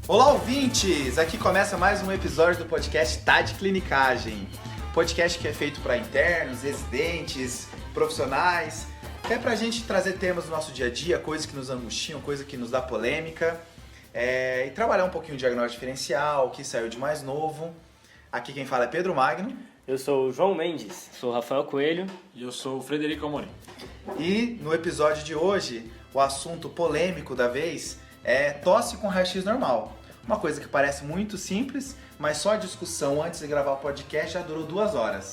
Olá, ouvintes! Aqui começa mais um episódio do podcast Tá de Clinicagem. Podcast que é feito para internos, residentes, profissionais. É pra gente trazer temas do nosso dia a dia, coisas que nos angustiam, coisas que nos dá polêmica. E trabalhar um pouquinho o diagnóstico diferencial, o que saiu de mais novo. Aqui quem fala é Pedro Magno. Eu sou o João Mendes. Sou o Rafael Coelho. E eu sou o Frederico Amorim. E no episódio de hoje, o assunto polêmico da vez é tosse com raio-x normal. Uma coisa que parece muito simples, mas só a discussão antes de gravar o podcast já durou 2 horas.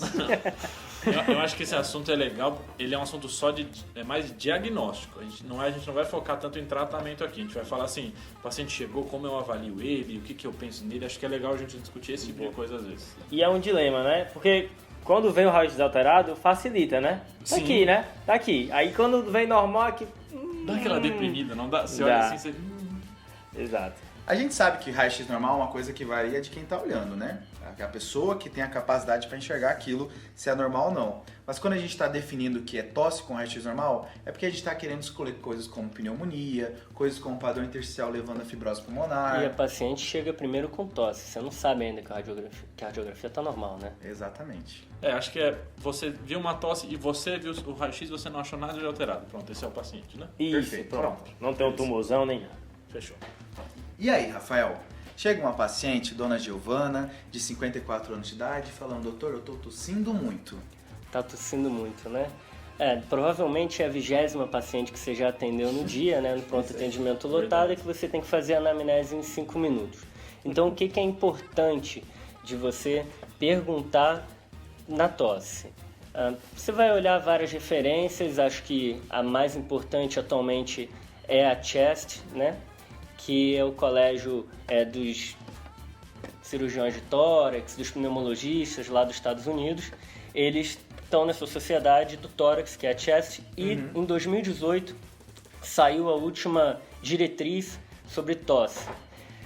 Eu acho que esse assunto é legal, ele é um assunto só mais de diagnóstico. A gente não vai focar tanto em tratamento aqui. A gente vai falar assim, o paciente chegou, como eu avalio ele, o que eu penso nele. Acho que é legal a gente discutir esse tipo de coisa às vezes. E é um dilema, né? Porque quando vem o raio-x alterado, facilita, né? Tá aqui, né? Tá aqui. Aí quando vem normal, aqui... Dá aquela deprimida, não dá? Você olha assim, você... Exato. A gente sabe que raio-x normal é uma coisa que varia de quem está olhando, né? A pessoa que tem a capacidade para enxergar aquilo, se é normal ou não. Mas quando a gente está definindo que é tosse com raio-x normal, é porque a gente está querendo excluir coisas como pneumonia, coisas como padrão intersticial levando a fibrose pulmonar. E a paciente chega primeiro com tosse. Você não sabe ainda que a radiografia está normal, né? Exatamente. Acho que você viu uma tosse e você viu o raio-x e você não achou nada de alterado. Pronto, esse é o paciente, né? Isso, Perfeito. pronto. Não tem um tumorzão nem nada. Fechou. E aí, Rafael? Chega uma paciente, dona Giovana, de 54 anos de idade, falando: doutor, eu tô tossindo muito. Tá tossindo muito, né? Provavelmente é a 20ª paciente que você já atendeu no dia, né? No pronto atendimento lotado, é que você tem que fazer a anamnese em 5 minutos. Então, o que é importante de você perguntar na tosse? Você vai olhar várias referências, acho que a mais importante atualmente é a CHEST, né? Que é o colégio dos cirurgiões de tórax, dos pneumologistas lá dos Estados Unidos. Eles estão nessa sociedade do tórax, que é a CHEST, e em 2018 saiu a última diretriz sobre tosse.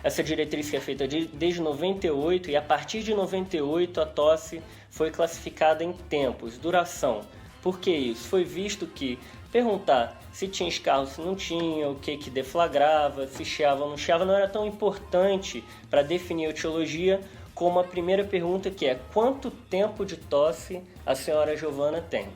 Essa diretriz que é feita desde 98, e a partir de 98 a tosse foi classificada em tempos, duração. Por que isso? Foi visto que perguntar se tinha escarro, se não tinha, o que deflagrava, se chiava ou não chiava, não era tão importante para definir a etiologia como a primeira pergunta, que é: quanto tempo de tosse a senhora Giovana tem?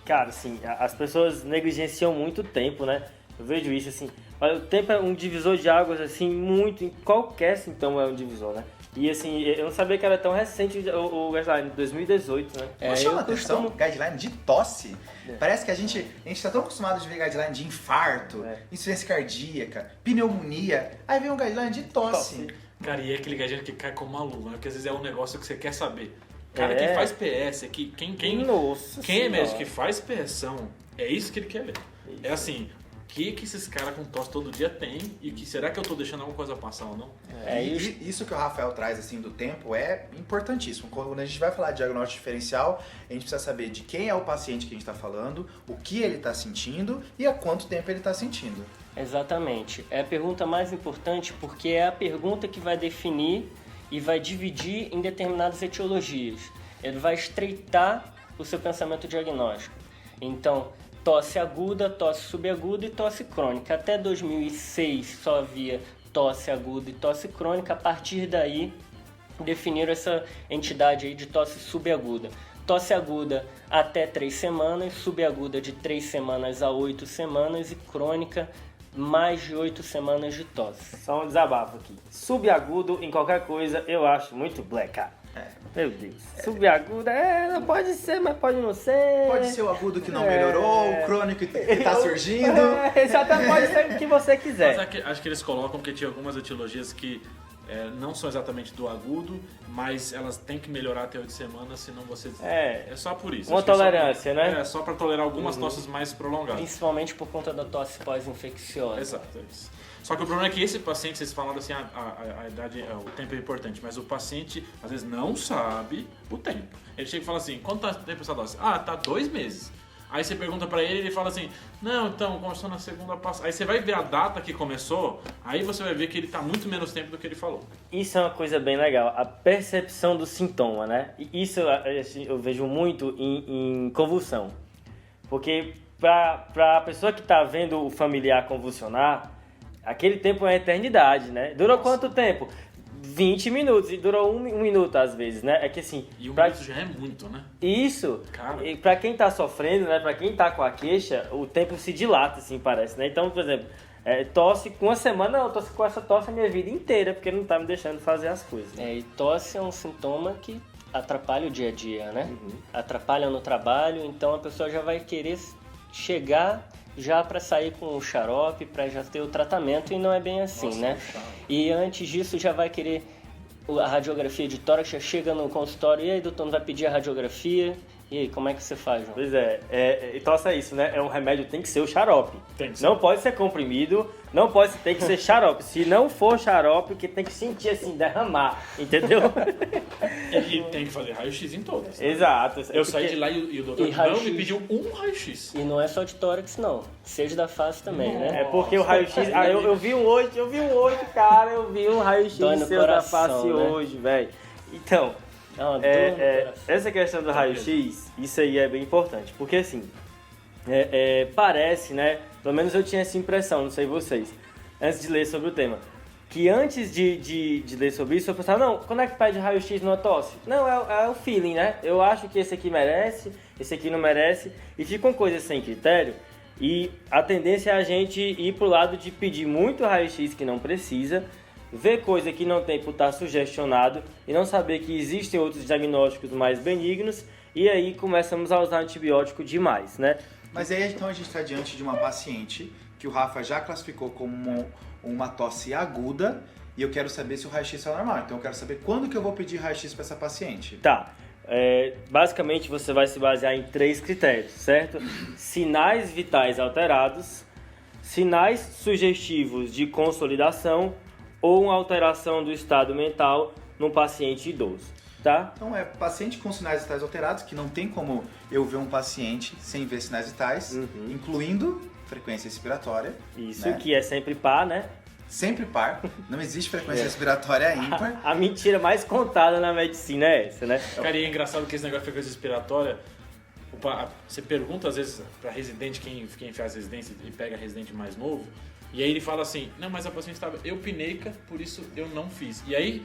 Cara, assim, as pessoas negligenciam muito o tempo, né? Eu vejo isso, assim, o tempo é um divisor de águas, assim, muito, em qualquer sintoma é um divisor, né? E assim, eu não sabia que era tão recente o guideline, 2018, né? Mas chama atenção, guideline de tosse. Parece que a gente tá tão acostumado de ver guideline de infarto, insuficiência cardíaca, pneumonia, aí vem um guideline de tosse. Cara, e é aquele gajeiro que cai como uma luva, né? Porque às vezes é um negócio que você quer saber. Cara, quem faz PS, quem é médico que faz PSão, é isso que ele quer ver. É assim, o que esses caras com tosse todo dia tem e que será que eu tô deixando alguma coisa passar ou não? Isso que o Rafael traz assim do tempo é importantíssimo. Quando a gente vai falar de diagnóstico diferencial, a gente precisa saber de quem é o paciente que a gente está falando, o que ele está sentindo e há quanto tempo ele está sentindo. Exatamente. É a pergunta mais importante porque é a pergunta que vai definir e vai dividir em determinadas etiologias. Ele vai estreitar o seu pensamento diagnóstico. Então, tosse aguda, tosse subaguda e tosse crônica. Até 2006 só havia tosse aguda e tosse crônica. A partir daí, definiram essa entidade aí de tosse subaguda. Tosse aguda até 3 semanas, subaguda de 3 semanas a 8 semanas e crônica mais de 8 semanas de tosse. Só um desabafo aqui. Subagudo em qualquer coisa eu acho muito black, cara. Meu Deus. Subagudo, não pode ser, mas pode não ser. Pode ser o agudo que não melhorou, o crônico que tá surgindo. Exatamente, pode ser o que você quiser. Mas acho que eles colocam porque tinha algumas etiologias que não são exatamente do agudo, mas elas têm que melhorar até 8 semanas, senão você... É só por isso. Uma tolerância, né? É só para tolerar algumas tosses mais prolongadas. Principalmente por conta da tosse pós-infecciosa. Exato, é isso. Só que o problema é que esse paciente, vocês falaram assim, a idade, o tempo é importante, mas o paciente às vezes não sabe o tempo. Ele chega e fala assim: quanto tempo essa dose? Tá 2 meses. Aí você pergunta pra ele, ele fala assim: não, então, começou na segunda passada. Aí você vai ver a data que começou, aí você vai ver que ele tá muito menos tempo do que ele falou. Isso é uma coisa bem legal, a percepção do sintoma, né? E isso eu vejo muito em convulsão. Porque pra pessoa que tá vendo o familiar convulsionar, aquele tempo é uma eternidade, né? Durou quanto tempo? 20 minutos, e durou um minuto às vezes, né? É que assim... E um minuto já é muito, né? Isso, Cara. e pra quem tá sofrendo, né? Pra quem tá com a queixa, o tempo se dilata, assim, parece, né? Então, por exemplo, tosse com uma semana, eu tosse com essa tosse a minha vida inteira, porque não tá me deixando fazer as coisas. E tosse é um sintoma que atrapalha o dia a dia, né? Atrapalha no trabalho, então a pessoa já vai querer chegar já para sair com o xarope, para já ter o tratamento, e não é bem assim, Nossa, né? E antes disso já vai querer a radiografia de tórax, já chega no consultório, e aí doutor, não vai pedir a radiografia? E aí, como é que você faz, João? Pois então é isso, né? Um remédio tem que ser o xarope. Tem que ser. Não pode ser comprimido, tem que ser xarope. Se não for xarope, que tem que sentir assim, derramar, entendeu? E tem que fazer raio-x em todas. Né? Exato. Eu saí de lá e o doutor E não raio-x. me pediu um raio-x. E não é só de tórax, não. Seja da face também, né? É porque o raio-x... eu vi um hoje, cara, eu vi um raio-x Dói no seu da coração, face né? hoje, velho. Então, É uma dor no coração. essa questão do raio-x, isso aí é bem importante, porque assim, parece, né, pelo menos eu tinha essa impressão, não sei vocês, antes de ler sobre o tema, que antes de ler sobre isso, eu pensava, não, quando é que pede raio-x numa tosse? Não, é o feeling, né? Eu acho que esse aqui merece, esse aqui não merece, e ficam coisas sem critério, e a tendência é a gente ir pro lado de pedir muito raio-x que não precisa, ver coisa que não tem por estar sugestionado e não saber que existem outros diagnósticos mais benignos, e aí começamos a usar antibiótico demais, né? Mas aí então a gente está diante de uma paciente que o Rafa já classificou como uma tosse aguda e eu quero saber se o raio-x é normal. Então eu quero saber quando que eu vou pedir raio-x para essa paciente. Tá. Basicamente você vai se basear em 3 critérios, certo? Sinais vitais alterados, sinais sugestivos de consolidação ou uma alteração do estado mental num paciente idoso, tá? Então paciente com sinais vitais alterados, que não tem como eu ver um paciente sem ver sinais vitais, incluindo frequência respiratória. Isso, né? que é sempre par, né? Sempre par, não existe frequência respiratória ímpar. A mentira mais contada na medicina é essa, né? Cara, e é engraçado que esse negócio de frequência respiratória, você pergunta às vezes para residente, quem faz residência e pega residente mais novo, e aí ele fala assim, não, mas a paciente estava eupneica, por isso eu não fiz. E aí,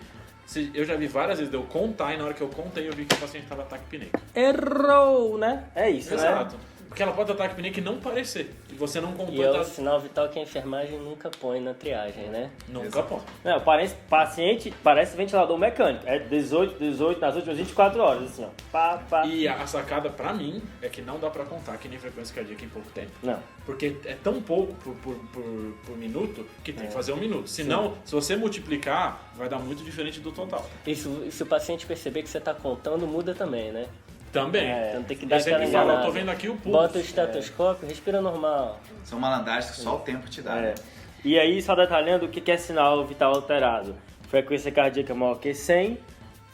eu já vi várias vezes de eu contar, e na hora que eu contei eu vi que a paciente estava taquipneica. Errou, né? É isso, Exato. né? Porque ela pode estar taquipneica e não parecer. E você não contou. E é o sinal vital que a enfermagem nunca põe na triagem, né? Nunca pode. Não, paciente parece ventilador mecânico. É 18 nas últimas 24 horas, assim, ó. Pá. E a sacada pra mim é que não dá pra contar que nem frequência cardíaca em pouco tempo. Não. Porque é tão pouco por minuto que tem que fazer 1 minuto. Senão, se você multiplicar, vai dar muito diferente do total. E se o paciente perceber que você está contando, muda também, né? Também. Então tem que dar Eu sempre aquela falo, eu enganada. tô vendo aqui o pulso. Bota o estetoscópio, respira normal. São malandragens que só o tempo te dá. né? E aí, só detalhando, o que é sinal vital alterado? Frequência cardíaca maior que 100,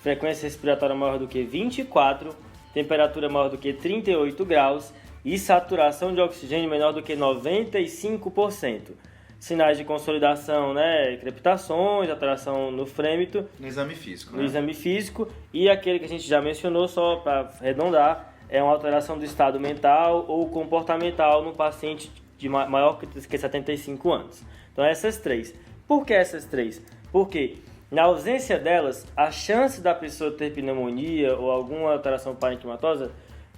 frequência respiratória maior do que 24, temperatura maior do que 38 graus e saturação de oxigênio menor do que 95%. Sinais de consolidação, né? Crepitações, alteração no frêmito, No exame físico, no né? exame físico, e aquele que a gente já mencionou, só para arredondar, é uma alteração do estado mental ou comportamental no paciente de maior que 75 anos. Então essas 3. Por que essas 3? Porque na ausência delas, a chance da pessoa ter pneumonia ou alguma alteração parenquimatosa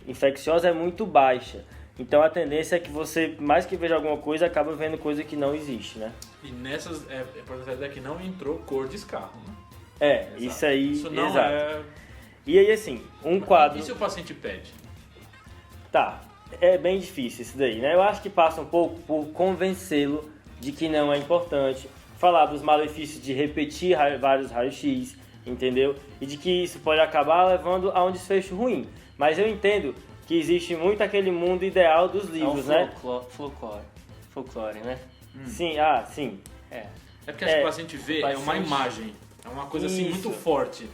infecciosa é muito baixa. Então a tendência é que você, mais que veja alguma coisa, acaba vendo coisa que não existe, né? E nessas, é importante é que não entrou cor de escarro, né? Exato. Isso aí, Isso não exato. é... E aí assim, um quadro... E se o paciente pede? Tá, é bem difícil isso daí, né? Eu acho que passa um pouco por convencê-lo de que não é importante, falar dos malefícios de repetir vários raios-x, entendeu? E de que isso pode acabar levando a um desfecho ruim. Mas eu entendo que existe muito aquele mundo ideal dos livros, né? Folclore, né? Sim, sim. É. É porque acho que o paciente vê, é uma paciente- imagem, é uma coisa assim Isso. muito forte.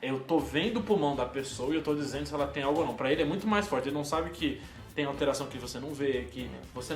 Eu tô vendo o pulmão da pessoa e eu tô dizendo se ela tem algo ou não. Pra ele é muito mais forte, ele não sabe que tem alteração que você não vê, que você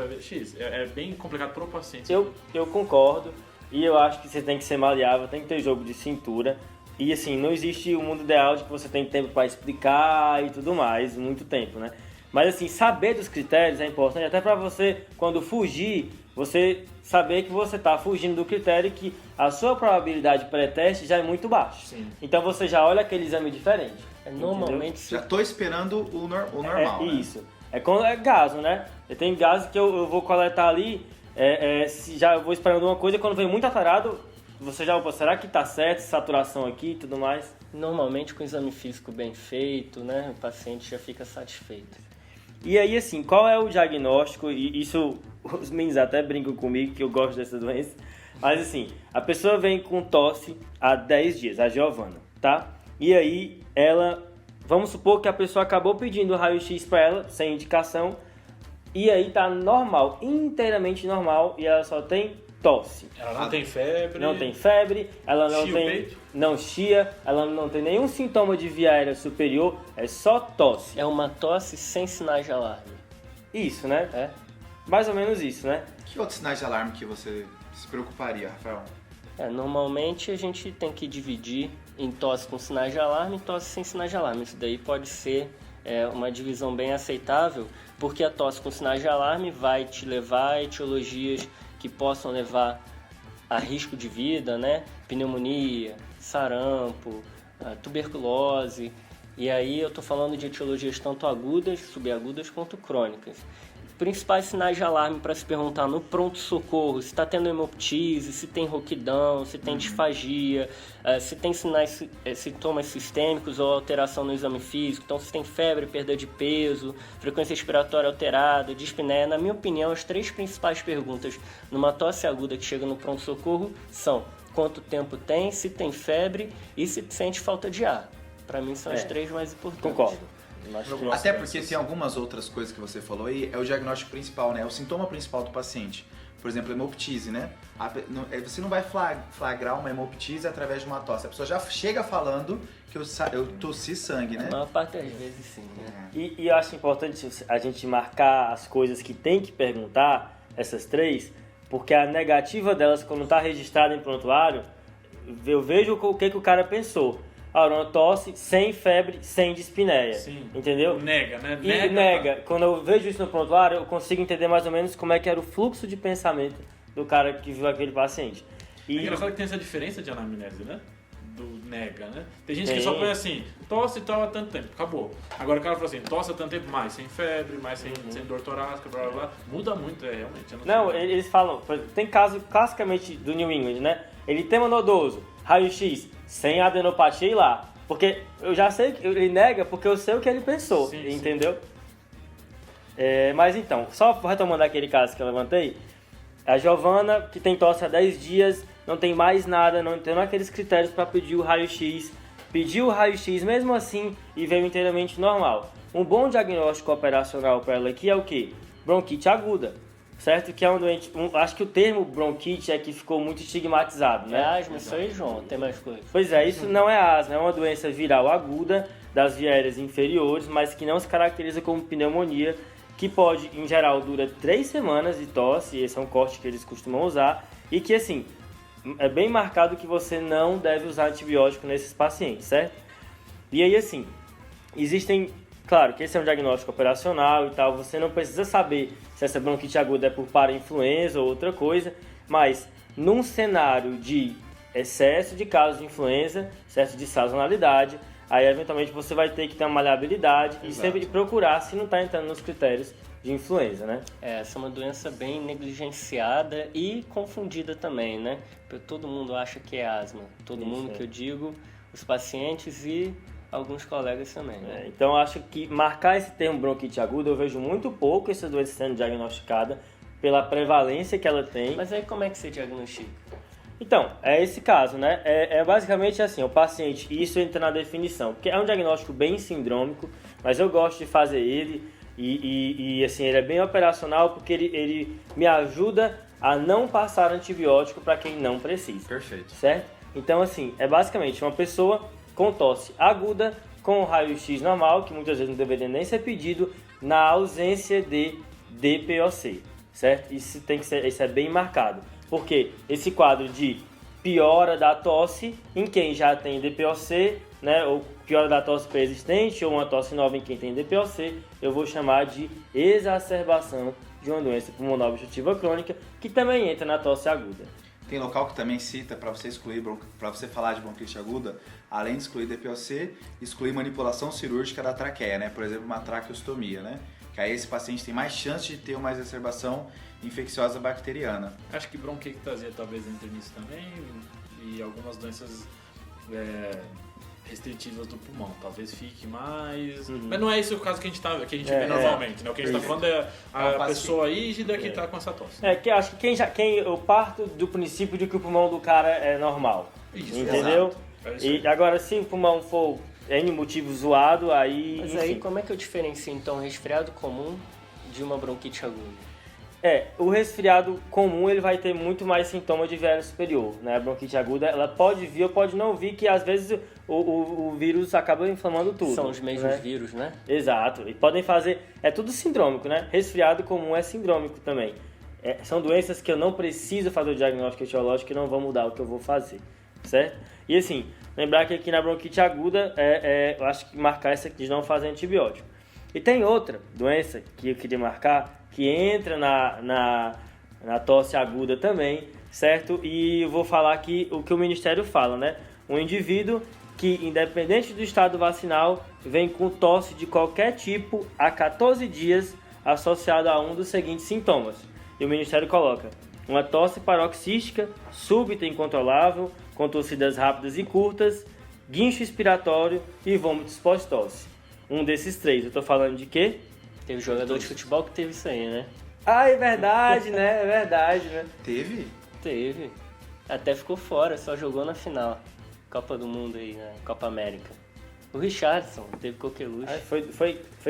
vai ver X. É bem complicado pro paciente. Eu concordo, e eu acho que você tem que ser maleável, tem que ter jogo de cintura. E assim, não existe o mundo ideal de que você tem tempo para explicar e tudo mais, muito tempo, né? Mas assim, saber dos critérios é importante, até para você, quando fugir, você saber que você está fugindo do critério e que a sua probabilidade pré-teste já é muito baixa. Sim. Então você já olha aquele exame diferente. Normalmente, Já tô esperando o normal, né? Isso. É quando é gaso, né? Tem gaso que eu vou coletar ali, se já vou esperando uma coisa, quando vem muito atarado, você já, será que tá certo, saturação aqui e tudo mais? normalmente com o exame físico bem feito, né, o paciente já fica satisfeito. E aí, assim, qual é o diagnóstico? E isso, os meninos até brincam comigo que eu gosto dessa doença. Mas assim, a pessoa vem com tosse há 10 dias, a Giovana, tá? E aí, ela... Vamos supor que a pessoa acabou pedindo raio-x para ela, sem indicação. E aí tá normal, inteiramente normal, e ela só tem tosse. Ela não tem febre. Não tem febre, ela não Chia o tem... peito? Não chia, ela não tem nenhum sintoma de via aérea superior, é só tosse. É uma tosse sem sinais de alarme. Isso, né? É? Mais ou menos isso, né? Que outros sinais de alarme que você se preocuparia, Rafael? Normalmente a gente tem que dividir em tosse com sinais de alarme e tosse sem sinais de alarme. Isso daí pode ser uma divisão bem aceitável, porque a tosse com sinais de alarme vai te levar a etiologias que possam levar a risco de vida, né? Pneumonia, sarampo, tuberculose. E aí eu estou falando de etiologias tanto agudas, subagudas quanto crônicas. Principais sinais de alarme para se perguntar no pronto-socorro: se está tendo hemoptise, se tem rouquidão, se tem disfagia, se tem sintomas sistêmicos ou alteração no exame físico. Então, se tem febre, perda de peso, frequência respiratória alterada, dispneia. Na minha opinião, as 3 principais perguntas numa tosse aguda que chega no pronto-socorro são: quanto tempo tem, se tem febre e se sente falta de ar. Para mim, são as 3 mais importantes. Concordo. Até porque tem algumas outras coisas que você falou e é o diagnóstico principal, né? É o sintoma principal do paciente. Por exemplo, hemoptise, né? Você não vai flagrar uma hemoptise através de uma tosse. A pessoa já chega falando que eu tossi sangue, né? A maior parte das vezes sim, né? E eu acho importante a gente marcar as coisas que tem que perguntar, essas 3, porque a negativa delas, quando está registrada em prontuário, eu vejo o que o cara pensou. Uma tosse, sem febre, sem dispneia. Sim. Entendeu? Nega, né? E nega. Quando eu vejo isso no prontuário, eu consigo entender mais ou menos como é que era o fluxo de pensamento do cara que viu aquele paciente. É engraçado que tem essa diferença de anamnese, né? Do nega, né? Tem gente que Tem. só põe assim, tosse e tal há tanto tempo, acabou. Agora o cara fala assim, tosse há tanto tempo, mais sem febre, mais sem dor torácica, blá blá blá. Muda muito, realmente. Eu Não, sei. eles falam, por exemplo, tem caso classicamente do New England, né? Eritema nodoso, raio-x, sem adenopatia e lá. Porque eu já sei que ele nega porque eu sei o que ele pensou, Sim, entendeu? Mas então, só retomando aquele caso que eu levantei, a Giovana, que tem tosse há 10 dias, não tem mais nada, não tem aqueles critérios para pedir o raio-x, pediu o raio-x mesmo assim e veio inteiramente normal. Um bom diagnóstico operacional para ela aqui é o quê? Bronquite aguda. Certo? Que é um doente. Acho que o termo bronquite é que ficou muito estigmatizado, né? É asma, isso aí, João, tem mais coisa. Pois é, isso não é asma, é uma doença viral aguda das vias aéreas inferiores, mas que não se caracteriza como pneumonia, que pode, em geral, dura 3 semanas de tosse, esse é um corte que eles costumam usar, e que, assim, é bem marcado que você não deve usar antibiótico nesses pacientes, certo? E aí, assim, existem... Claro que esse é um diagnóstico operacional e tal, você não precisa saber se essa bronquite aguda é por parainfluenza ou outra coisa, mas num cenário de excesso de casos de influenza, excesso de sazonalidade, aí eventualmente você vai ter que ter uma maleabilidade e sempre procurar se não está entrando nos critérios de influenza, né? Essa é uma doença bem negligenciada e confundida também, né? Porque todo mundo acha que é asma, todo mundo que eu digo, os pacientes e alguns colegas também, né? Então acho que marcar esse termo bronquite aguda, eu vejo muito pouco essa doença sendo diagnosticada pela prevalência que ela tem. Mas aí como é que você diagnostica? Então, é esse caso, né? Basicamente assim, o paciente, isso entra na definição, porque é um diagnóstico bem sindrômico, mas eu gosto de fazer ele e assim, ele é bem operacional porque ele me ajuda a não passar antibiótico para quem não precisa. Perfeito. Certo? Então assim, é basicamente uma pessoa com tosse aguda, com raio-x normal, que muitas vezes não deveria nem ser pedido, na ausência de DPOC, certo? Isso é bem marcado, porque esse quadro de piora da tosse em quem já tem DPOC, né, ou piora da tosse persistente ou uma tosse nova em quem tem DPOC, eu vou chamar de exacerbação de uma doença pulmonar obstrutiva crônica, que também entra na tosse aguda. Tem local que também cita para você excluir, para você falar de bronquite aguda, além de excluir DPOC, excluir manipulação cirúrgica da traqueia, né? Por exemplo, uma traqueostomia, né? Que aí esse paciente tem mais chance de ter uma exacerbação infecciosa bacteriana. Acho que bronquiectasia talvez entre nisso também e algumas doenças restritivas do pulmão. Talvez fique mais... Mas não é esse o caso que a gente vê normalmente, né? O que a gente está falando é a pessoa rígida que está com essa tosse. Que acho que eu parto do princípio de que o pulmão do cara é normal. Isso, entendeu? Isso E agora, se o pulmão for N motivo zoado, aí... Mas enfim. aí como é que eu diferencio então um resfriado comum de uma bronquite aguda? O resfriado comum ele vai ter muito mais sintoma de viés superior, né? A bronquite aguda, ela pode vir ou pode não vir, que às vezes o vírus acaba inflamando tudo. São os mesmos né? vírus, né? Exato. E podem fazer... É tudo sindrômico, né? Resfriado comum é sindrômico também. São doenças que eu não preciso fazer o diagnóstico etiológico e não vão mudar o que eu vou fazer, certo? E assim, lembrar que aqui na bronquite aguda, eu acho que marcar essa aqui de não fazer antibiótico. E tem outra doença que eu queria marcar, que entra na tosse aguda também, certo? E eu vou falar aqui o que o Ministério fala, né? Um indivíduo que, independente do estado vacinal, vem com tosse de qualquer tipo há 14 dias associado a um dos seguintes sintomas. E o Ministério coloca uma tosse paroxística, súbita e incontrolável, com tossidas rápidas e curtas, guincho expiratório e vômitos pós-tosse. Um desses três, eu tô falando de quê? Teve jogador de futebol que teve isso aí, né? Ah, é verdade, né? É verdade, né? Teve? Teve. Até ficou fora, só jogou na final. Copa do Mundo aí, né? Copa América. O Richardson teve coqueluche. Ah, foi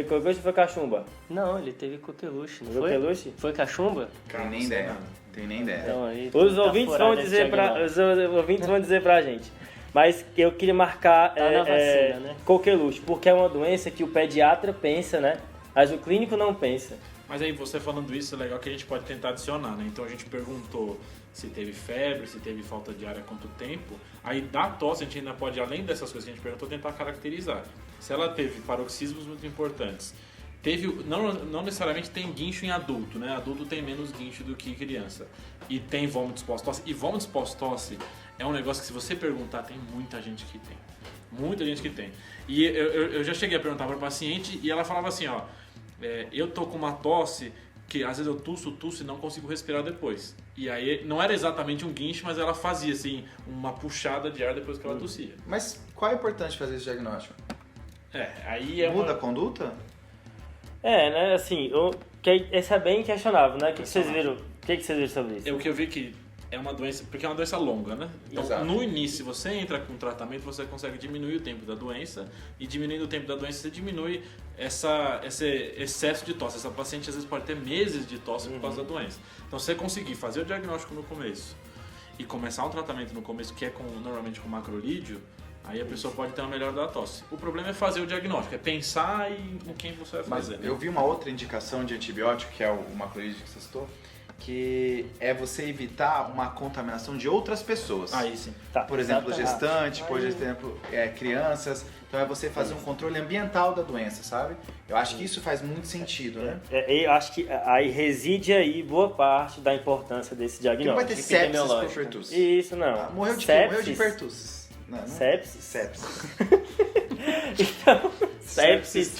coqueluche ou foi cachumba? Não, ele teve coqueluche, não Foi foi? coqueluche? Foi cachumba? Tem nem ideia. Tem nem ideia. Então, aí, Os tá ouvintes furado vão esse dizer diagnóstico. os ouvintes vão dizer pra gente. Mas eu queria marcar Tá na vacina, né? coqueluche, porque é uma doença que o pediatra pensa, né? Mas o clínico não pensa. Mas aí, você falando isso, é legal que a gente pode tentar adicionar, né? Então a gente perguntou se teve febre, se teve falta de ar há quanto tempo. Aí da tosse a gente ainda pode, além dessas coisas que a gente perguntou, tentar caracterizar. Se ela teve paroxismos muito importantes, não necessariamente tem guincho em adulto, né? Adulto tem menos guincho do que criança. E tem vômitos pós-tosse. E vômitos pós-tosse é um negócio que, se você perguntar, tem muita gente que tem. Muita gente que tem. E eu já cheguei a perguntar para o paciente e ela falava assim, ó, eu tô com uma tosse que às vezes eu tuço e não consigo respirar depois. E aí não era exatamente um guincho, mas ela fazia assim, uma puxada de ar depois que ela tossia. Mas qual é importante fazer esse diagnóstico? Aí Muda a conduta? Né, assim, esse é bem questionável, né? O que vocês viram sobre isso? O que eu vi que é uma doença, porque é uma doença longa, né? Então, Exato. no início, se você entra com tratamento, você consegue diminuir o tempo da doença, e diminuindo o tempo da doença, você diminui esse excesso de tosse. Essa paciente, às vezes, pode ter meses de tosse por causa da doença. Então, se você conseguir fazer o diagnóstico no começo e começar um tratamento no começo, que é normalmente com macrolídeo, aí a pessoa pode ter uma melhora da tosse. O problema é fazer o diagnóstico, é pensar em quem você vai Mas fazer. Né? eu vi uma outra indicação de antibiótico, que é o macrolídeo que você citou, que é você evitar uma contaminação de outras pessoas. Aí sim. Tá, Por exemplo, exatamente. gestante, por exemplo, crianças. Então é você fazer um controle ambiental da doença, sabe? Eu acho que isso faz muito sentido, né? Eu acho que aí reside aí boa parte da importância desse Porque não vai ter diagnóstico. sepsis por epidemiológico. pertussis. Isso, não. Ah, morreu de Sepsis. pertussis. Não. Sepsis? Sepsis. Então, sepsis.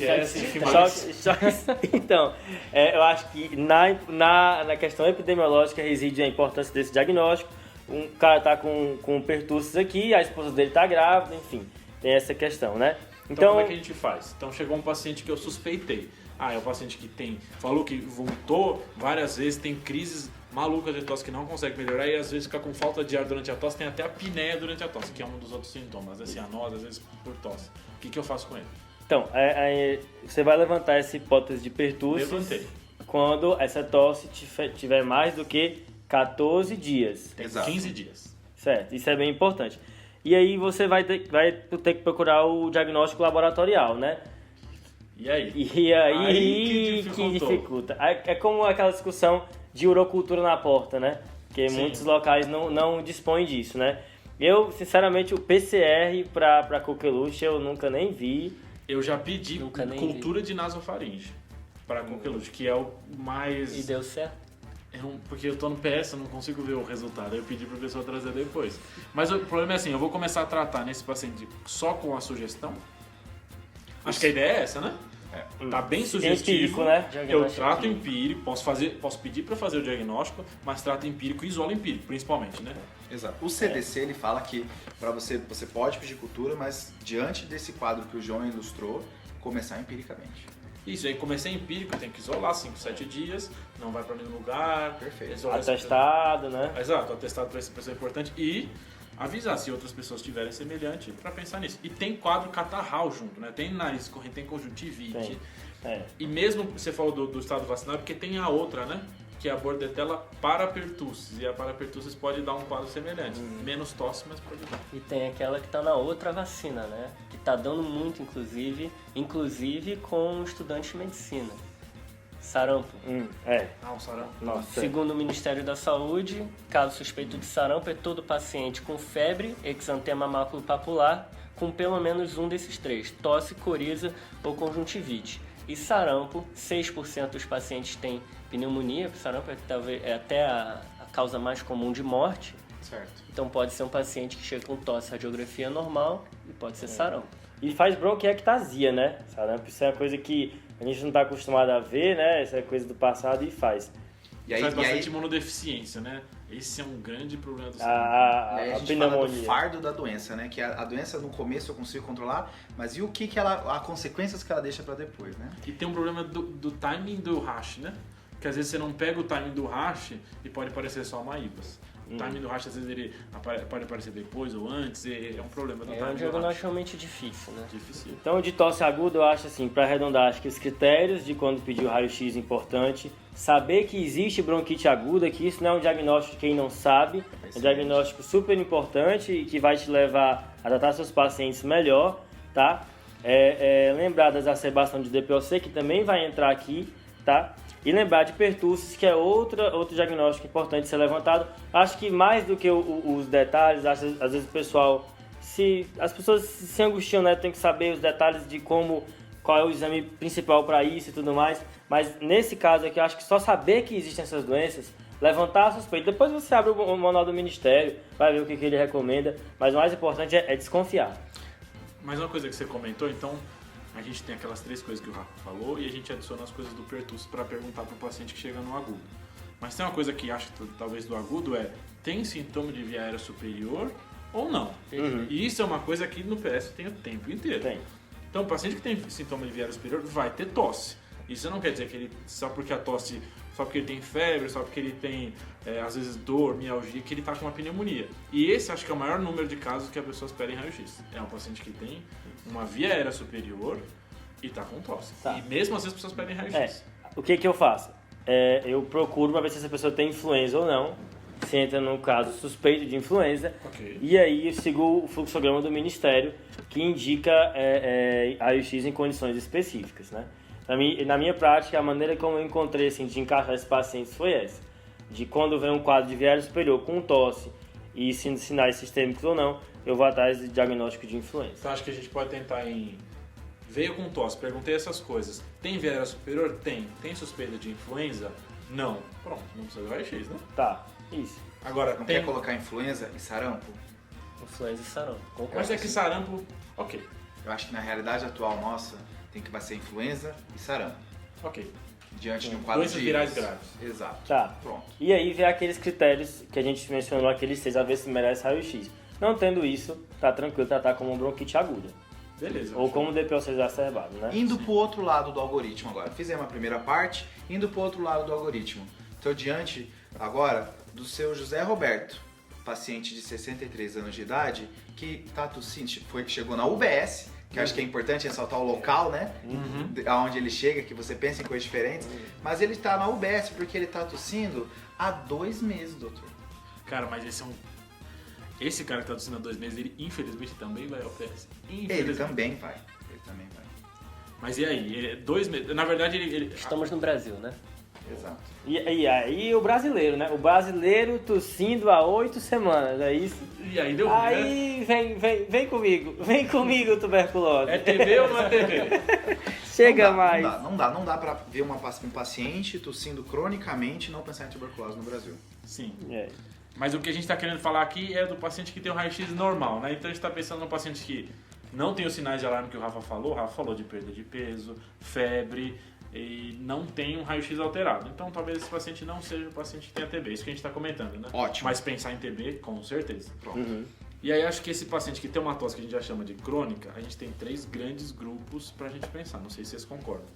Então, eu acho que na questão epidemiológica reside a importância desse diagnóstico. Um cara tá com pertussis aqui, a esposa dele tá grávida, enfim, tem essa questão, né? Então, como é que a gente faz? Então, chegou um paciente que eu suspeitei. É um paciente que falou que vomitou várias vezes, tem crises malucas de tosse que não consegue melhorar e às vezes fica com falta de ar durante a tosse, tem até apneia durante a tosse, que é um dos outros sintomas, né? Cianose, às vezes por tosse. O que eu faço com ele? Então, você vai levantar essa hipótese de pertussis Levantei. quando essa tosse tiver mais do que 14 dias. Tem Exato. 15 dias. Certo, isso é bem importante. E aí você vai ter que procurar o diagnóstico laboratorial, né? E aí? E aí que que dificultou. dificulta. É como aquela discussão de urocultura na porta, né? Que Sim. muitos locais não dispõem disso, né? Eu, sinceramente, o PCR pra coqueluche eu nunca nem vi. Eu já pedi Nunca nem cultura de nasofaringe para coqueluche, que é o mais... E deu certo? Porque eu tô no PS, eu não consigo ver o resultado. Aí eu pedi pra pessoa trazer depois. Mas o problema é assim, eu vou começar a tratar nesse paciente só com a sugestão. Acho que a ideia é essa, né? Tá bem sugestivo. Empírico, né? Eu trato empírico, posso pedir pra fazer o diagnóstico, mas trato empírico e isolo empírico, principalmente, né? Exato. O CDC ele fala que para você pode pedir cultura, mas diante desse quadro que o João ilustrou, começar empiricamente. Isso, aí comecei empírico, tem que isolar 5, 7 dias, não vai pra nenhum lugar. Perfeito. isolar Atestado, né? Exato, atestado para essa pessoa é importante e avisar se outras pessoas tiverem semelhante para pensar nisso. E tem quadro catarral junto, né? Tem nariz corrente, tem conjuntivite. E mesmo você falou do estado vacinal, porque tem a outra, né? Que é a Bordetella parapertussis. E a parapertussis pode dar um quadro semelhante. Menos tosse, mas pode dar. E tem aquela que tá na outra vacina, né? Que tá dando muito, inclusive com estudantes de medicina. Sarampo. O sarampo. Nossa. Segundo o Ministério da Saúde, caso suspeito de sarampo é todo paciente com febre, exantema maculopapular, com pelo menos um desses três, tosse, coriza ou conjuntivite. E sarampo, 6% dos pacientes têm pneumonia, sarampo é até a causa mais comum de morte. Certo. Então pode ser um paciente que chega com tosse, radiografia normal e pode ser sarampo. E faz bronquiectasia, né? Sarampo, isso é uma coisa que a gente não está acostumado a ver, né? Isso é coisa do passado e faz. Faz bastante imunodeficiência, né? Esse é um grande problema do E sarampo. aí a gente fala do fardo da doença, né? Que a doença no começo eu consigo controlar, mas e o que as consequências que ela deixa para depois, né? E tem um problema do timing do rash, né? Que às vezes você não pega o timing do rash e pode parecer só uma IBAS. O timing do rash, às vezes, ele pode aparecer depois ou antes, é um problema do timing É um do diagnóstico rash. realmente difícil, né? Difícil. Então, de tosse aguda, eu acho assim, para arredondar, acho que os critérios de quando pedir o raio-x é importante, saber que existe bronquite aguda, que isso não é um diagnóstico de quem não sabe, é um diagnóstico super importante e que vai te levar a tratar seus pacientes melhor, tá? Lembrar da exacerbação de DPOC, que também vai entrar aqui, tá? E lembrar de pertussis, que é outro diagnóstico importante ser levantado. Acho que mais do que os detalhes, às vezes o pessoal, as pessoas se angustiam, né? Tem que saber os detalhes de qual é o exame principal para isso e tudo mais. Mas nesse caso aqui, eu acho que só saber que existem essas doenças, levantar a suspeita. Depois você abre o manual do Ministério, vai ver o que ele recomenda. Mas o mais importante é desconfiar. Mais uma coisa que você comentou, então, a gente tem aquelas 3 coisas que o Rafa falou e a gente adiciona as coisas do pertussis para perguntar para o paciente que chega no agudo. Mas tem uma coisa que acho que talvez do agudo tem sintoma de via aérea superior ou não? E isso é uma coisa que no PS tem o tempo inteiro. Tem. Então, o paciente que tem sintoma de via aérea superior vai ter tosse. Isso não quer dizer que ele, só porque ele tem febre, só porque ele tem, às vezes, dor, mialgia, que ele está com uma pneumonia. E esse acho que é o maior número de casos que as pessoas pedem raio-x. É um paciente que tem uma via aérea superior e está com tosse. Tá. E mesmo assim as pessoas pedem raio-x. O que eu faço? Eu procuro para ver se essa pessoa tem influenza ou não. Se entra num caso suspeito de influenza. Ok. E aí eu sigo o fluxograma do Ministério, que indica raio-x em condições específicas, né? Na minha prática, a maneira como eu encontrei assim, de encaixar esses pacientes foi essa. De quando vem um quadro de via aérea superior com tosse e sinais sistêmicos ou não, eu vou atrás de diagnóstico de influenza. Então acho que a gente pode tentar veio com tosse, perguntei essas coisas. Tem via aérea superior? Tem. Tem suspeita de influenza? Não. Pronto, não precisa de raio-x, né? Tá, isso. Agora, Não tem... quer colocar influenza e sarampo? Influenza e sarampo, concordo. Mas é que sarampo... Ok. Eu acho que na realidade atual nossa, vai ser influenza e sarampo. Ok. Diante de um quadro Doenças de... virais graves. Exato. Tá. Pronto. E aí vem aqueles critérios que a gente mencionou, aqueles 6, a ver se merece raio-x. Não tendo isso, tá tranquilo tratar como bronquite aguda. Beleza. Ou como DPOC exacerbado, né? Indo pro outro lado do algoritmo agora. Fizemos a primeira parte, indo pro outro lado do algoritmo. Estou diante agora do seu José Roberto, paciente de 63 anos de idade, que tá tossindo, chegou na UBS, que eu acho que é importante ressaltar o local, né? Aonde ele chega, que você pensa em coisas diferentes. Mas ele tá na UBS porque ele tá tossindo há 2 meses, doutor. Cara, mas esse cara que tá tossindo há 2 meses, ele infelizmente também vai ao PS. Ele também vai. Mas e aí? 2 meses. Na verdade, ele... Estamos no Brasil, né? Exato. E aí o brasileiro, né? O brasileiro tossindo há 8 semanas, é isso? E aí deu ruim, né? Aí vem comigo, tuberculose. É TV ou não é TV? Chega Não dá, mais. Não dá pra ver um paciente tossindo cronicamente e não pensar em tuberculose no Brasil. Sim. É. Mas o que a gente está querendo falar aqui é do paciente que tem o raio-x normal, né? Então a gente está pensando no paciente que não tem os sinais de alarme que o Rafa falou. O Rafa falou de perda de peso, febre e não tem um raio-x alterado. Então talvez esse paciente não seja o paciente que tenha TB. Isso que a gente está comentando, né? Ótimo. Mas pensar em TB, com certeza. Pronto. Uhum. E aí acho que esse paciente que tem uma tosse que a gente já chama de crônica, a gente tem 3 grandes grupos pra gente pensar. Não sei se vocês concordam.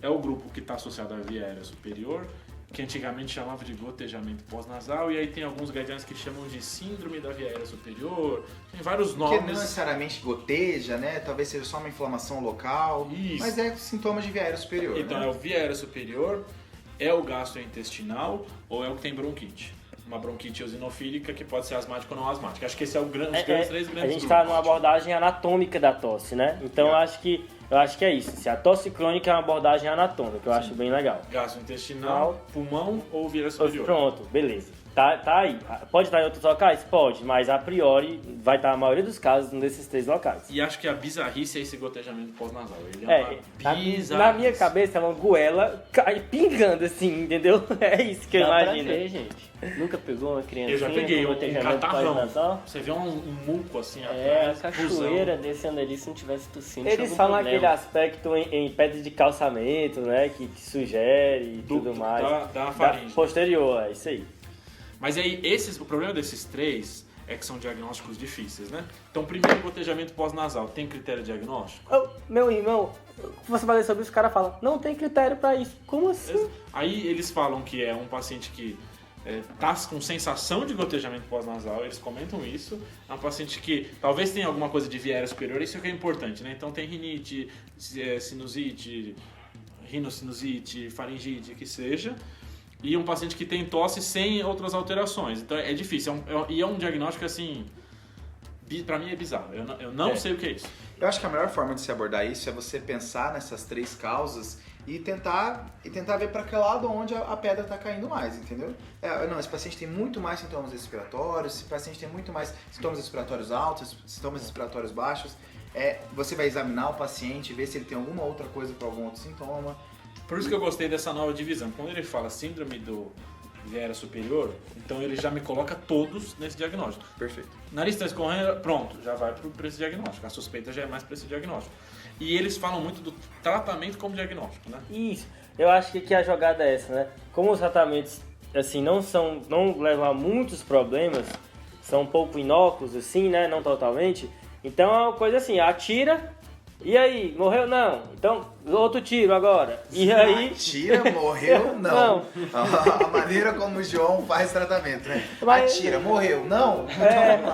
É o grupo que está associado à via aérea superior, que antigamente chamava de gotejamento pós-nasal, e aí tem alguns guidelines que chamam de síndrome da via aérea superior, tem vários Que não nomes. necessariamente goteja, né? Talvez seja só uma inflamação local. Isso. Mas é sintomas de via aérea superior. Então né? é o via aérea superior, é o gastrointestinal ou é o que tem bronquite. Uma bronquite eosinofílica que pode ser asmática ou não asmática. Acho que esse é o grande, os três grandes A grupos. gente está numa abordagem anatômica da tosse, né? Então eu acho que é isso. Se a tosse crônica é uma abordagem anatômica, eu acho bem legal. Gastrointestinal, pulmão ou via aérea superior. Pronto, beleza. Tá aí. Pode estar em outros locais? Pode, mas a priori vai estar a maioria dos casos num desses 3 locais. E acho que a bizarrice é esse gotejamento pós-nasal. Ele é uma bizarrice. na minha cabeça é uma goela pingando assim, entendeu? É isso que eu Dá pra imagino. ver, gente. Nunca pegou uma criancinha Eu já peguei com um gotejamento catarrão. pós-nasal? Você vê um muco assim É, a atrás. cachoeira descendo ali, se não tivesse tossindo, Eles tinha algum falam problema. aquele aspecto em pedra de calçamento, né? Que sugere e tudo Ducto mais. da faringe. Posterior, é isso aí. Mas aí, o problema desses 3 é que são diagnósticos difíceis, né? Então, primeiro, gotejamento pós-nasal. Tem critério diagnóstico? Meu irmão, você vai ler sobre isso, o cara fala, não tem critério pra isso. Como assim? Aí eles falam que é um paciente que tá com sensação de gotejamento pós-nasal, eles comentam isso. É um paciente que talvez tenha alguma coisa de via aérea superior, isso é que é importante, né? Então tem rinite, sinusite, rinocinusite, faringite, que seja. E um paciente que tem tosse sem outras alterações. Então é difícil. E é um diagnóstico assim, pra mim é bizarro. Eu não sei o que é isso. Eu acho que a melhor forma de se abordar isso é você pensar nessas 3 causas e tentar ver para que lado onde a pedra está caindo mais, entendeu? Não, esse paciente tem muito mais sintomas respiratórios, esse paciente tem muito mais sintomas respiratórios altos, sintomas respiratórios baixos. Você vai examinar o paciente, ver se ele tem alguma outra coisa para algum outro sintoma. Por isso que eu gostei dessa nova divisão. Quando ele fala síndrome do via aérea superior, então ele já me coloca todos nesse diagnóstico. Perfeito. Nariz está escorrendo, pronto, já vai para esse diagnóstico. A suspeita já é mais para esse diagnóstico. E eles falam muito do tratamento como diagnóstico, né? Isso. Eu acho que a jogada é essa, né? Como os tratamentos assim não levam a muitos problemas, são um pouco inócuos assim, né? Não totalmente. Então é uma coisa assim, atira. E aí, morreu? Não. Então, outro tiro agora. E aí... Atira, morreu? Não. A maneira como o João faz tratamento, né? Mas- Atira, morreu? Não.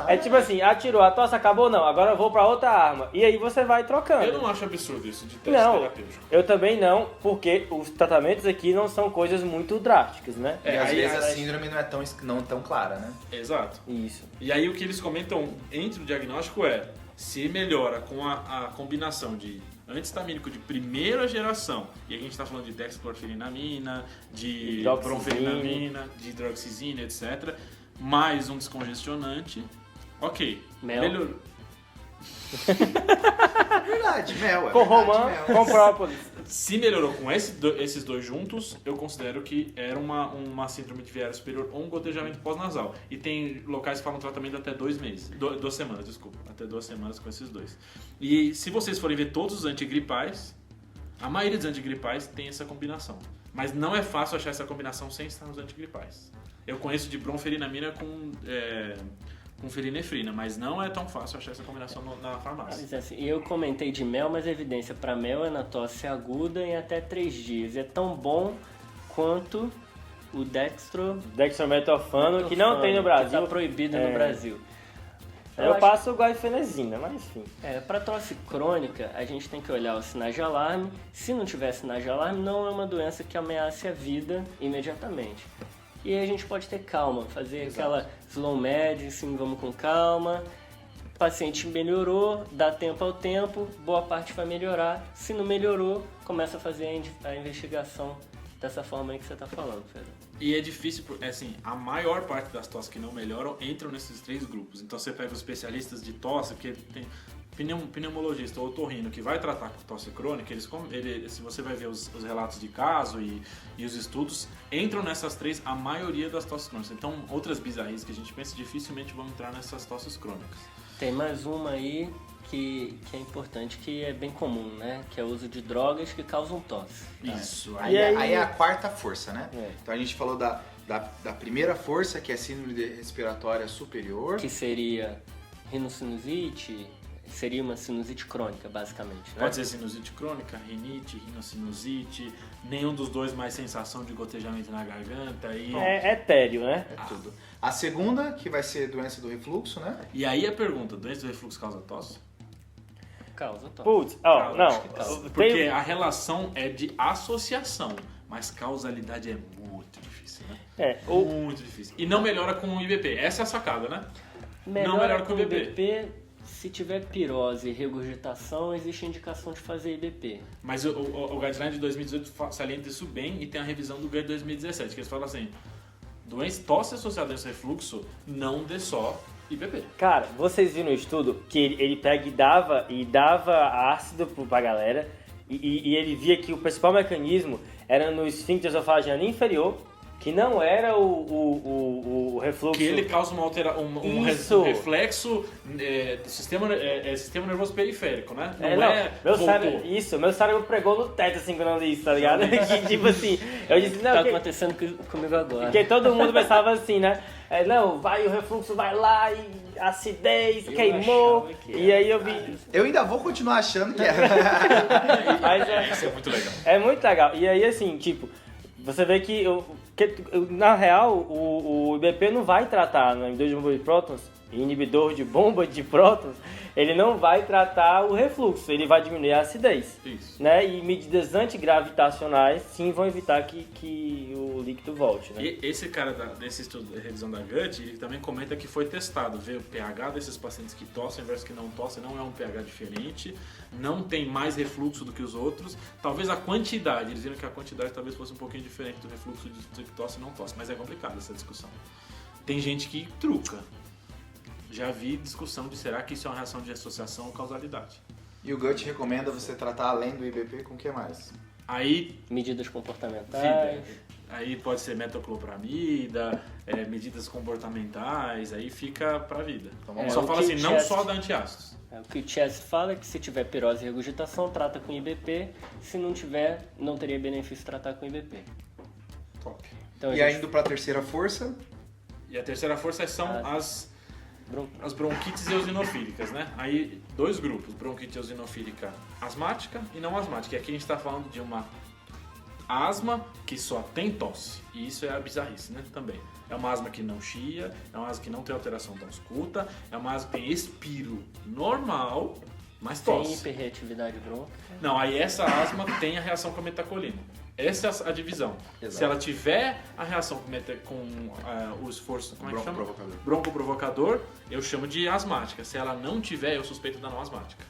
É tipo assim, atirou, a tosse acabou? Não. Agora eu vou pra outra arma. E aí você vai trocando. Eu não acho absurdo isso de teste Não, terapêutico. eu também não, porque os tratamentos aqui não são coisas muito drásticas, né? E às aí- vezes a síndrome não é tão clara, né? Exato. Isso. E aí o que eles comentam entre o diagnóstico é se melhora com a combinação de antihistamínico de primeira geração, e a gente está falando de dexclorfenamina, de Hidroxizina. bromfenamina, de hidroxizina, etc., mais um descongestionante, ok. Mel. Melhorou. Verdade, mel. Com verdade, romã, mel. com própolis. Se melhorou com esses 2 juntos, eu considero que era uma síndrome de via aérea superior ou um gotejamento pós-nasal. E tem locais que falam tratamento até 2 meses. 2 semanas, desculpa. Até 2 semanas com esses 2. E se vocês forem ver todos os antigripais, a maioria dos antigripais tem essa combinação. Mas não é fácil achar essa combinação sem estar nos antigripais. Eu conheço de bromfenamina com felinefrina, mas não é tão fácil achar essa combinação na farmácia. Mas, assim, eu comentei de mel, mas a evidência para mel é na tosse aguda em até 3 dias. É tão bom quanto o Dextrometofano, que não tem no Brasil. Que tá proibido no Brasil. Eu passo o guaifenazina, mas enfim. Para tosse crônica, a gente tem que olhar os sinais de alarme. Se não tiver sinais de alarme, não é uma doença que ameace a vida imediatamente. E aí a gente pode ter calma, fazer aquela slow medicine, vamos com calma. O paciente melhorou, dá tempo ao tempo, boa parte vai melhorar. Se não melhorou, começa a fazer a investigação dessa forma aí que você tá falando, Pedro. E é difícil, assim, a maior parte das tosses que não melhoram entram nesses 3 grupos. Então você pega os especialistas de tosse, que tem pneumologista ou otorrino que vai tratar com tosse crônica, se você vai ver os relatos de caso e os estudos, entram nessas 3 a maioria das tosses crônicas. Então, outras bizarrices que a gente pensa dificilmente vão entrar nessas tosses crônicas. Tem mais uma aí que é importante, que é bem comum, né? Que é o uso de drogas que causam tosse. Isso. Aí é a quarta força, né? É. Então a gente falou da primeira força, que é síndrome respiratória superior. Que seria rinocinusite, seria uma sinusite crônica, basicamente, né? Pode ser sinusite crônica, rinite, rinocinusite, nenhum dos dois mais sensação de gotejamento na garganta. É etéreo, né? É tudo. A segunda, que vai ser doença do refluxo, né? E aí a pergunta, doença do refluxo causa tosse? Causa tosse. Putz, Acho que causa. não. Porque a relação é de associação, mas causalidade é muito difícil, né? Muito difícil. E não melhora com o IBP. Essa é a sacada, né? Não melhora com o IBP. Se tiver pirose e regurgitação, existe indicação de fazer IBP. Mas o guideline de 2018 salienta isso bem e tem a revisão do GUI de 2017, que eles falam assim, tosse associada a doença refluxo, não dê só IBP. Cara, vocês viram no estudo que ele pega e dava ácido pra galera e ele via que o principal mecanismo era no esfíncter esofágico inferior, que não era o refluxo. Que ele causa um reflexo do sistema nervoso periférico, né? Meu cérebro pregou no teto assim quando eu li isso, tá ligado? Que tipo assim, eu disse, não, Tá acontecendo comigo agora. Porque todo mundo pensava assim, né? O refluxo vai lá e acidez, queimou. E aí eu vi. Eu ainda vou continuar achando que era. Mas Isso é muito legal. é muito legal. E aí, assim, tipo, você vê que, na real, o IBP não vai tratar no inibidor de bomba de prótons, inibidor de bomba de prótons, ele não vai tratar o refluxo, ele vai diminuir a acidez. Isso. Né? E medidas antigravitacionais, sim, vão evitar que o líquido volte. Né? E esse cara desse estudo de revisão da GUT, ele também comenta que foi testado, ver o pH desses pacientes que tossem versus que não tossem, não é um pH diferente, não tem mais refluxo do que os outros, talvez a quantidade, eles viram que a quantidade talvez fosse um pouquinho diferente do refluxo de que tosse e não tosse, mas é complicado essa discussão. Tem gente que truca. Já vi discussão de será que isso é uma reação de associação ou causalidade. E o GUT recomenda você tratar além do IBP com o que mais? Aí, Medidas comportamentais. aí pode ser metoclopramida, medidas comportamentais, aí fica pra vida. Então, só fala assim, não só da antiácidos. O que o Chess fala é que se tiver pirose e regurgitação, trata com IBP. Se não tiver, não teria benefício tratar com IBP. Top. Então, E aí indo pra terceira força? E a terceira força são as bronquites eosinofílicas, né? Aí, 2 grupos, bronquite eosinofílica asmática e não asmática. E aqui a gente está falando de uma asma que só tem tosse. E isso é a bizarrice, né? Também. É uma asma que não chia, é uma asma que não tem alteração da ausculta, é uma asma que tem expiro normal, mas tosse. Tem hiperreatividade brônquica. Não, aí essa asma tem a reação com a metacolina. Essa é a divisão. Exato. Se ela tiver a reação com o esforço, como é que chama? Broncoprovocador. Broncoprovocador, eu chamo de asmática. Se ela não tiver, eu suspeito da não asmática.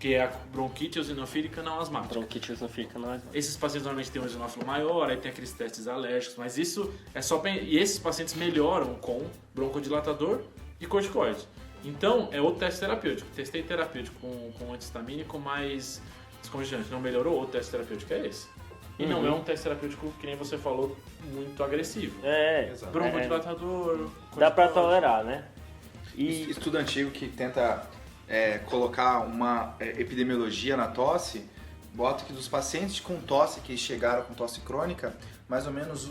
Que é a bronquite eosinofílica não asmática. Bronquite eosinofílica não é asmática. Esses pacientes normalmente têm um eosinófilo maior, aí tem aqueles testes alérgicos, mas isso é só... E esses pacientes melhoram com broncodilatador e corticoide. Então, é outro teste terapêutico. Testei terapêutico com antihistamínico, mais descongestionante. Não melhorou, outro teste terapêutico é esse. E não é um teste terapêutico, que nem você falou, muito agressivo. Exato. Broncodilatador, Dá pra corticoide. tolerar, né? E Estudo antigo que tenta colocar uma epidemiologia na tosse, bota que dos pacientes com tosse que chegaram com tosse crônica, mais ou menos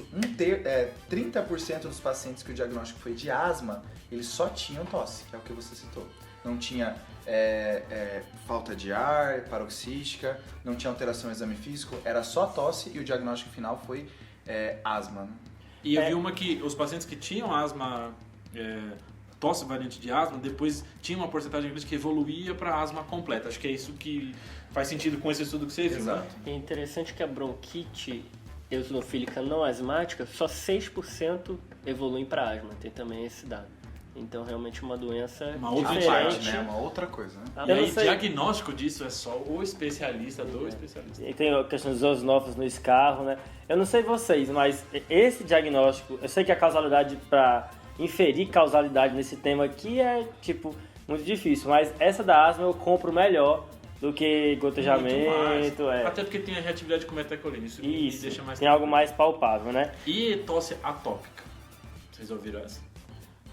30% dos pacientes que o diagnóstico foi de asma, eles só tinham tosse, que é o que você citou. Não tinha falta de ar, paroxística, não tinha alteração no exame físico, era só tosse e o diagnóstico final foi asma. Né? E eu vi uma que os pacientes que tinham asma, tosse variante de asma, depois tinha uma porcentagem grande que evoluía para asma completa. Acho que é isso que faz sentido com esse estudo que você viu, né? É interessante que a bronquite eosinofílica não asmática, só 6% evoluem para asma. Tem também esse dado. Então, realmente, uma doença Uma outra diferente. parte, né? Uma outra coisa, né? E Eu não aí, sei. diagnóstico disso é só o especialista do especialista. E tem a questão dos osnófilos no escarro, né? Eu não sei vocês, mas esse diagnóstico, eu sei que a causalidade, para inferir causalidade nesse tema aqui é, tipo, muito difícil, mas essa da asma eu compro melhor do que gotejamento, Até porque tem a reatividade com metacolina, isso me Isso, deixa mais tem algo mais palpável, né? E tosse atópica. Vocês ouviram essa?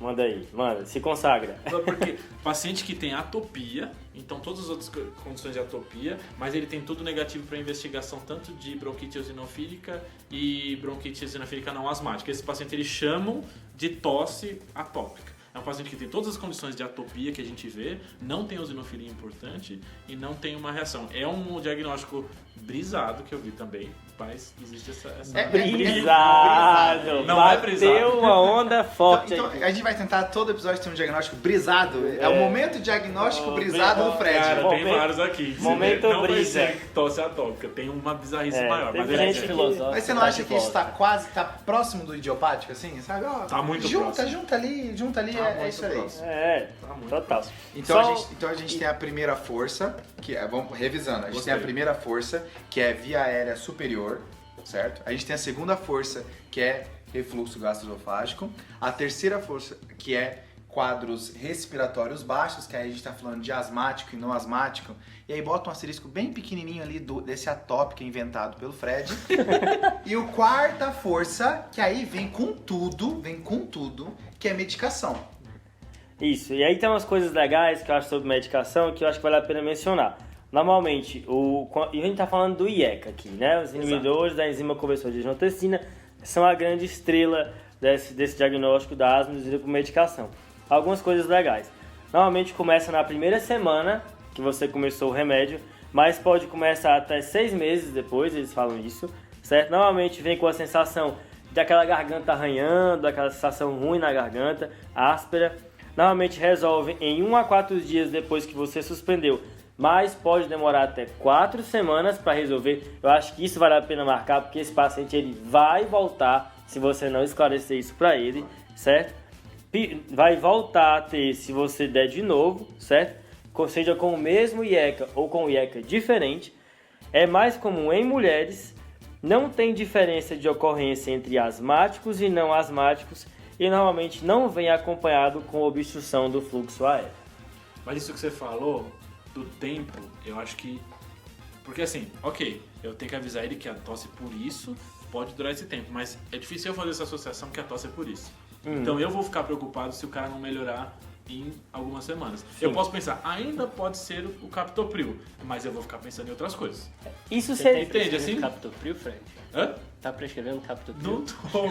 Manda aí, manda, se consagra. Porque paciente que tem atopia, então todas as outras condições de atopia, mas ele tem tudo negativo para investigação tanto de bronquite eosinofílica e bronquite eosinofílica não asmática. Esse paciente eles chamam de tosse atópica. É um paciente que tem todas as condições de atopia que a gente vê, não tem eosinofilia importante e não tem uma reação. É um diagnóstico brisado que eu vi também, mas existe essa... Brisado! Não é Bateu brisado. uma onda forte. Então, a gente vai tentar todo episódio ter um diagnóstico brisado. É o momento diagnóstico brisado do Fred. Cara, tem Momento- vários aqui. momento Não vai brisa. ser tosse atópica, tem uma bizarrice É, maior. tem Mas gente ele que- filosófico. Mas você não acha que isso tá quase, tá próximo do idiopático, assim? Sabe? Ó, Tá muito junta, próximo. junta ali, Tá é muito isso aí. próximo. É, Tá muito total. Então, Só- a gente tem a primeira força, que é, vamos revisando, a gente Gostei. tem a primeira força, que é via aérea superior, certo? A gente tem a segunda força, que é refluxo gastroesofágico. A terceira força, que é quadros respiratórios baixos, que aí a gente tá falando de asmático e não asmático. E aí bota um asterisco bem pequenininho ali desse atópico inventado pelo Fred. E o quarta força, que aí vem com tudo, que é medicação. Isso, e aí tem umas coisas legais que eu acho sobre medicação que eu acho que vale a pena mencionar. Normalmente, e a gente tá falando do IECA aqui, né? Os inibidores da enzima conversora de angiotensina são a grande estrela desse diagnóstico da asma induzida por medicação. Algumas coisas legais. Normalmente começa na primeira semana que você começou o remédio, mas pode começar até 6 meses depois, eles falam isso, certo? Normalmente vem com a sensação daquela garganta arranhando, aquela sensação ruim na garganta, áspera. Normalmente resolve em 1 a 4 dias depois que você suspendeu, mas pode demorar até 4 semanas para resolver. Eu acho que isso vale a pena marcar, porque esse paciente ele vai voltar, se você não esclarecer isso para ele, certo? Vai voltar a ter se você der de novo, certo? Seja com o mesmo IECA ou com o IECA diferente. É mais comum em mulheres, não tem diferença de ocorrência entre asmáticos e não asmáticos, e normalmente não vem acompanhado com obstrução do fluxo aéreo. Mas isso que você falou, do tempo, eu acho que... Porque assim, ok, eu tenho que avisar ele que a tosse por isso pode durar esse tempo, mas é difícil eu fazer essa associação que a tosse é por isso. Então eu vou ficar preocupado se o cara não melhorar em algumas semanas. Eu posso pensar, ainda pode ser o captopril, mas eu vou ficar pensando em outras coisas. Isso Você seria... tá Entende, prescrevendo assim? Captopril, Fred? Hã? Tá prescrevendo Captopril? Não tô.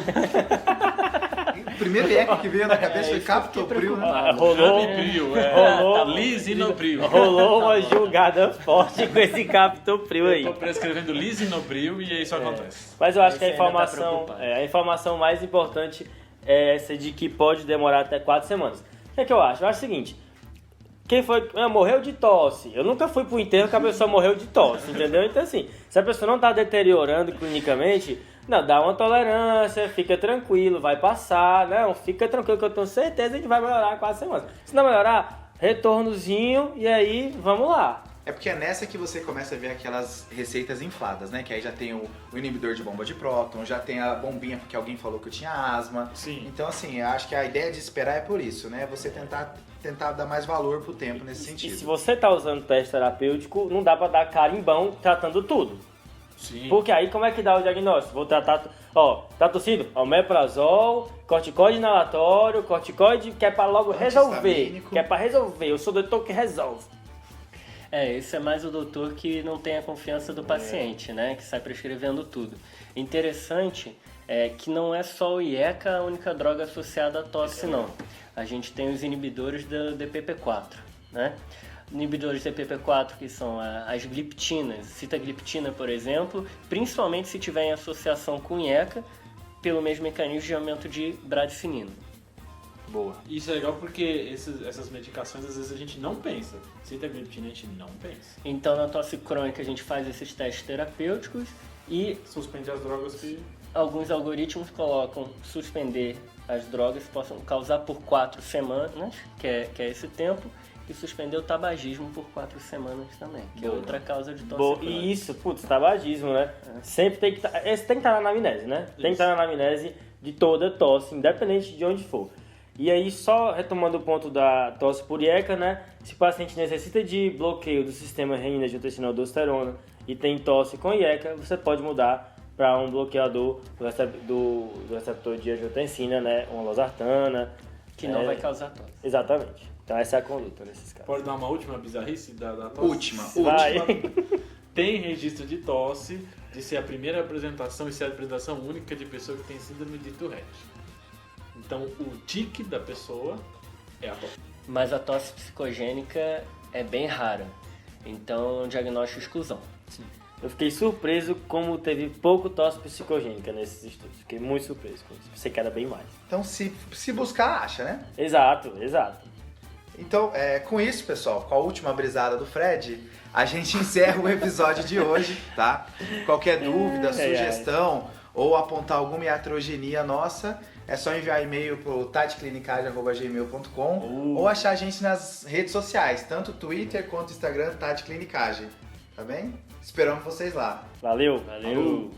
O primeiro IECA que veio na cabeça foi captopril, né? Rolou, Captopril, rolou, Lisinopril. rolou uma julgada forte com esse captopril aí. Eu tô prescrevendo Lisinopril e isso acontece. Mas eu acho que Esse ainda tá preocupado. a informação mais importante é essa de que pode demorar até 4 semanas. O que é que eu acho? Eu acho o seguinte, quem foi, morreu de tosse. Eu nunca fui pro enterro que a pessoa morreu de tosse, entendeu? Então assim, se a pessoa não tá deteriorando clinicamente, não, dá uma tolerância, fica tranquilo, vai passar, não, fica tranquilo que eu tenho certeza que a gente vai melhorar em 4 semanas. Se não melhorar, retornozinho e aí vamos lá. É porque é nessa que você começa a ver aquelas receitas infladas, né? Que aí já tem o inibidor de bomba de próton, já tem a bombinha porque alguém falou que eu tinha asma. Sim. Então, assim, eu acho que a ideia de esperar é por isso, né? Você tentar dar mais valor pro tempo nesse E sentido. se você tá usando teste terapêutico, não dá pra dar carimbão tratando tudo. Sim. Porque aí como é que dá o diagnóstico? Vou tratar, tá tossindo? Omeprazol, corticoide inalatório, corticoide que é pra logo resolver. Antihistamínico. Que é pra resolver, eu sou o doutor que resolve. Esse é mais o doutor que não tem a confiança do paciente, né? Que sai prescrevendo tudo. Interessante é que não é só o IECA a única droga associada à tosse, não. A gente tem os inibidores do DPP-4, né? Inibidores do DPP-4 que são as gliptinas, sitagliptina, por exemplo, principalmente se tiver em associação com IECA, pelo mesmo mecanismo de aumento de bradicinina. Boa. Isso é legal porque essas medicações às vezes a gente não pensa. Sitagliptina a gente não pensa. Então, na tosse crônica, a gente faz esses testes terapêuticos E Suspende as drogas que... alguns algoritmos colocam suspender as drogas que possam causar por 4 semanas, que é esse tempo, e suspender o tabagismo por 4 semanas também, que é outra causa de tosse crônica. E isso, putz, tabagismo, né? Sempre tem que esse tem que estar na anamnese, né? Tem que estar na anamnese de toda tosse, independente de onde for. E aí, só retomando o ponto da tosse por IECA, né? Se o paciente necessita de bloqueio do sistema renina-angiotensina-aldosterona e tem tosse com IECA, você pode mudar para um bloqueador do receptor de angiotensina, né? Uma losartana. Que não vai causar tosse. Exatamente. Então essa é a conduta nesses casos. Pode dar uma última bizarrice da tosse? Última. Vai. Tem registro de tosse de ser a primeira apresentação e ser a apresentação única de pessoa que tem síndrome de Tourette. Então, o tique da pessoa é a tosse. Mas a tosse psicogênica é bem rara. Então, é um diagnóstico de exclusão. Eu fiquei surpreso como teve pouco tosse psicogênica nesses estudos. Fiquei muito surpreso com isso. Pensei que era bem mais. Então, se buscar, acha, né? Exato. Então, com isso, pessoal, com a última brisada do Fred, a gente encerra o episódio de hoje, tá? Qualquer dúvida, sugestão ou apontar alguma iatrogenia nossa, é só enviar e-mail pro tadeclinicagem@gmail.com ou achar a gente nas redes sociais, tanto Twitter quanto Instagram, Tade Clinicagem, tá bem? Esperamos vocês lá. Valeu. Valeu!